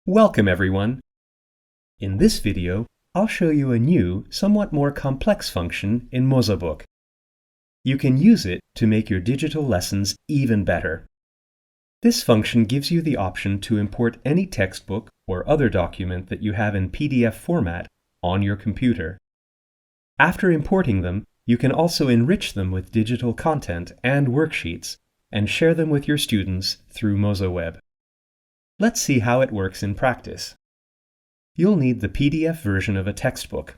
Welcome everyone! In this video, I'll show you a new, somewhat more complex function in mozaBook. You can use it to make your digital lessons even better. This function gives you the option to import any textbook or other document that you have in PDF format on your computer. After importing them, you can also enrich them with digital content and worksheets and share them with your students through mozaWeb. Let's see how it works in practice. You'll need the PDF version of a textbook.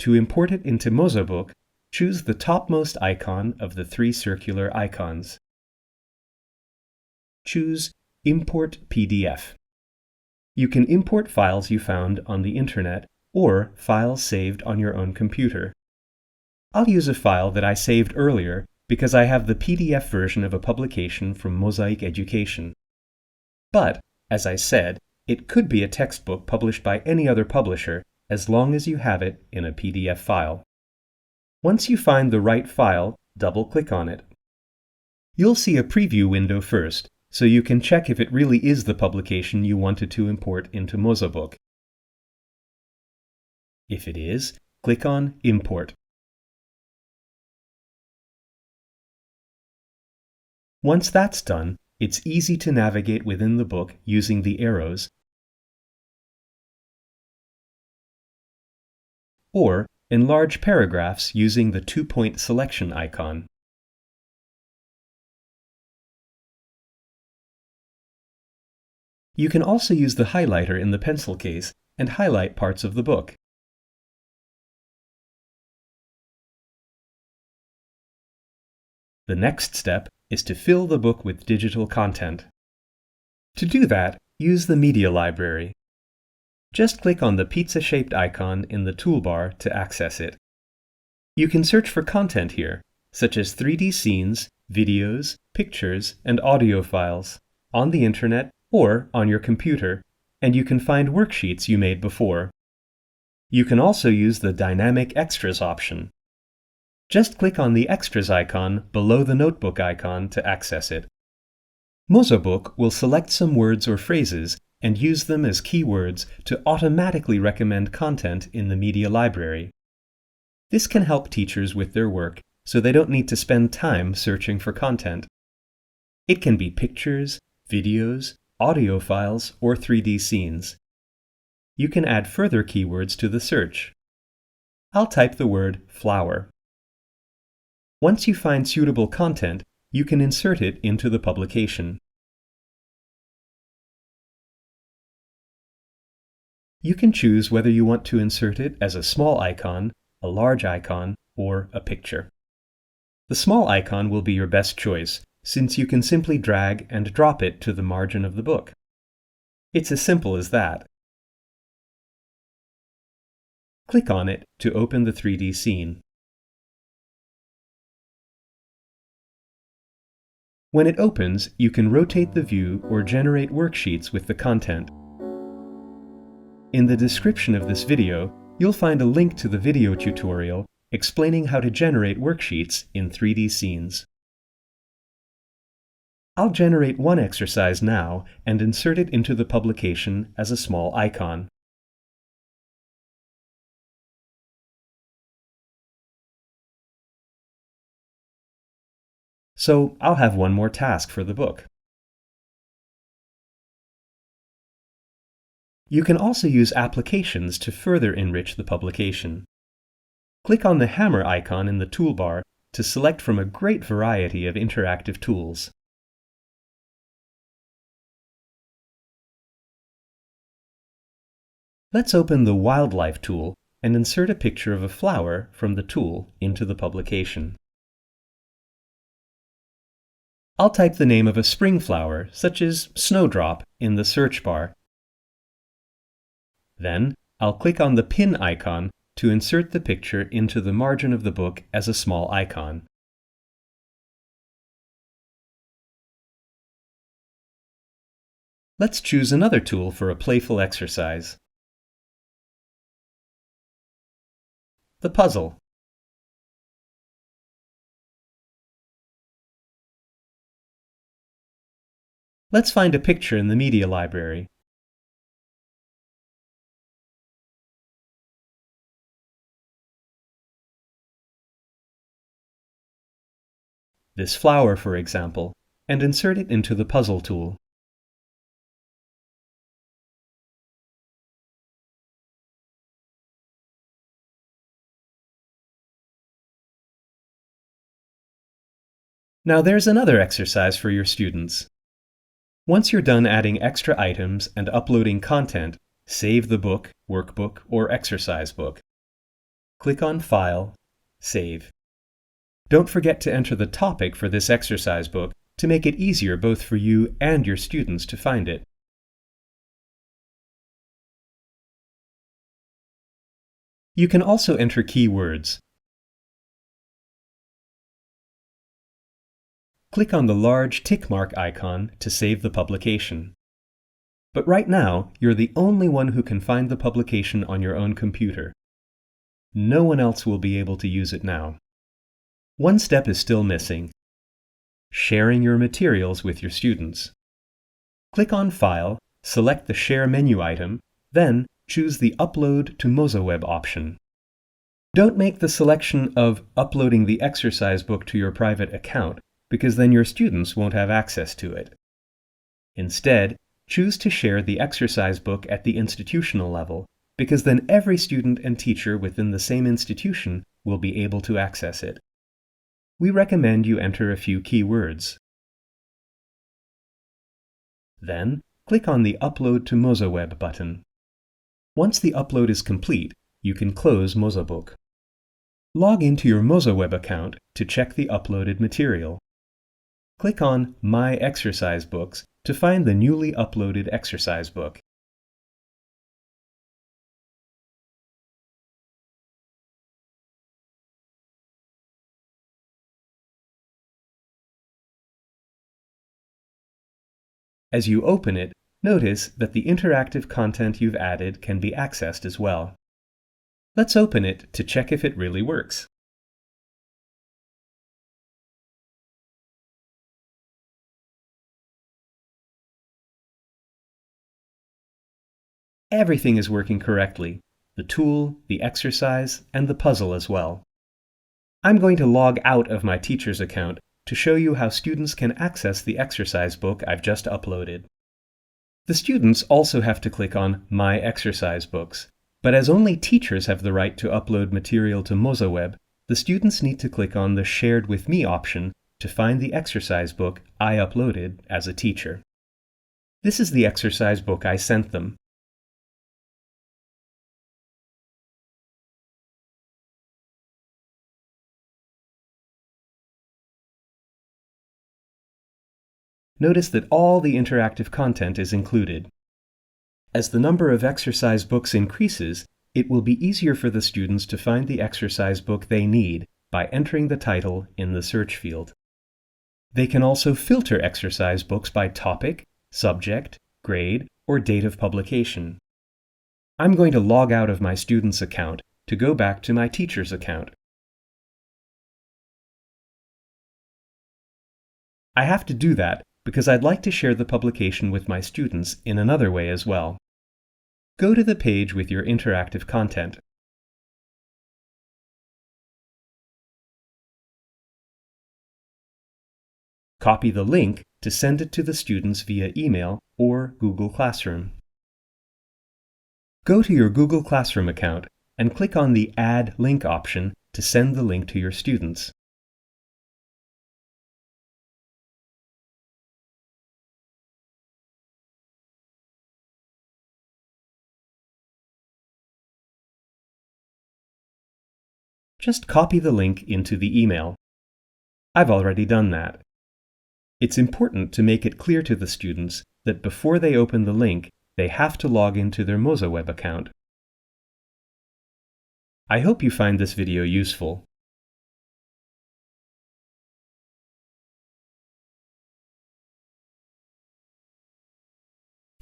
To import it into mozaBook, choose the topmost icon of the three circular icons. Choose Import PDF. You can import files you found on the internet or files saved on your own computer. I'll use a file that I saved earlier because I have the PDF version of a publication from Mozaik Education. But, as I said, it could be a textbook published by any other publisher as long as you have it in a PDF file. Once you find the right file, double-click on it. You'll see a preview window first, so you can check if it really is the publication you wanted to import into mozaBook. If it is, click on Import. Once that's done, it's easy to navigate within the book using the arrows, or enlarge paragraphs using the two-point selection icon. You can also use the highlighter in the pencil case and highlight parts of the book. The next step is to fill the book with digital content. To do that, use the media library. Just click on the pizza-shaped icon in the toolbar to access it. You can search for content here, such as 3D scenes, videos, pictures, and audio files, on the internet or on your computer, and you can find worksheets you made before. You can also use the Dynamic Extras option. Just click on the Extras icon below the notebook icon to access it. mozaBook will select some words or phrases and use them as keywords to automatically recommend content in the media library. This can help teachers with their work so they don't need to spend time searching for content. It can be pictures, videos, audio files, or 3D scenes. You can add further keywords to the search. I'll type the word flower. Once you find suitable content, you can insert it into the publication. You can choose whether you want to insert it as a small icon, a large icon, or a picture. The small icon will be your best choice, since you can simply drag and drop it to the margin of the book. It's as simple as that. Click on it to open the 3D scene. When it opens, you can rotate the view or generate worksheets with the content. In the description of this video, you'll find a link to the video tutorial explaining how to generate worksheets in 3D scenes. I'll generate one exercise now and insert it into the publication as a small icon. So I'll have one more task for the book. You can also use applications to further enrich the publication. Click on the hammer icon in the toolbar to select from a great variety of interactive tools. Let's open the Wildlife tool and insert a picture of a flower from the tool into the publication. I'll type the name of a spring flower, such as Snowdrop, in the search bar. Then, I'll click on the pin icon to insert the picture into the margin of the book as a small icon. Let's choose another tool for a playful exercise. The puzzle. Let's find a picture in the media library. this flower for example, and insert it into the puzzle tool. Now there's another exercise for your students. Once you're done adding extra items and uploading content, save the book, workbook, or exercise book. Click on File, Save. Don't forget to enter the topic for this exercise book to make it easier both for you and your students to find it. You can also enter keywords. Click on the large tick mark icon to save the publication. But right now, you're the only one who can find the publication on your own computer. No one else will be able to use it now. One step is still missing: sharing your materials with your students. Click on File, select the Share menu item, then choose the Upload to mozaWeb option. Don't make the selection of uploading the exercise book to your private account, because then your students won't have access to it. Instead, choose to share the exercise book at the institutional level, because then every student and teacher within the same institution will be able to access it. We recommend you enter a few keywords. Then, click on the Upload to mozaWeb button. Once the upload is complete, you can close mozaBook. Log into your mozaWeb account to check the uploaded material. Click on My Exercise Books to find the newly uploaded exercise book. As you open it, notice that the interactive content you've added can be accessed as well. Let's open it to check if it really works. Everything is working correctly: the tool, the exercise, and the puzzle as well. I'm going to log out of my teacher's account to show you how students can access the exercise book I've just uploaded. The students also have to click on My Exercise Books, but as only teachers have the right to upload material to mozaWeb, the students need to click on the Shared with Me option to find the exercise book I uploaded as a teacher. This is the exercise book I sent them. Notice that all the interactive content is included. As the number of exercise books increases, it will be easier for the students to find the exercise book they need by entering the title in the search field. They can also filter exercise books by topic, subject, grade, or date of publication. I'm going to log out of my student's account to go back to my teacher's account. I have to do that because I'd like to share the publication with my students in another way as well. Go to the page with your interactive content. Copy the link to send it to the students via email or Google Classroom. Go to your Google Classroom account and click on the Add Link option to send the link to your students. Just copy the link into the email. I've already done that. It's important to make it clear to the students that before they open the link, they have to log into their mozaWeb account. I hope you find this video useful.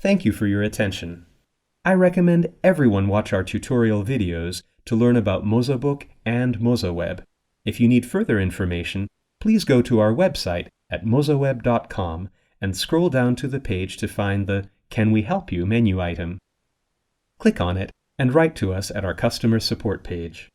Thank you for your attention. I recommend everyone watch our tutorial videos to learn about mozaBook and mozaWeb. If you need further information, please go to our website at mozaweb.com and scroll down to the page to find the Can We Help You menu item. Click on it and write to us at our customer support page.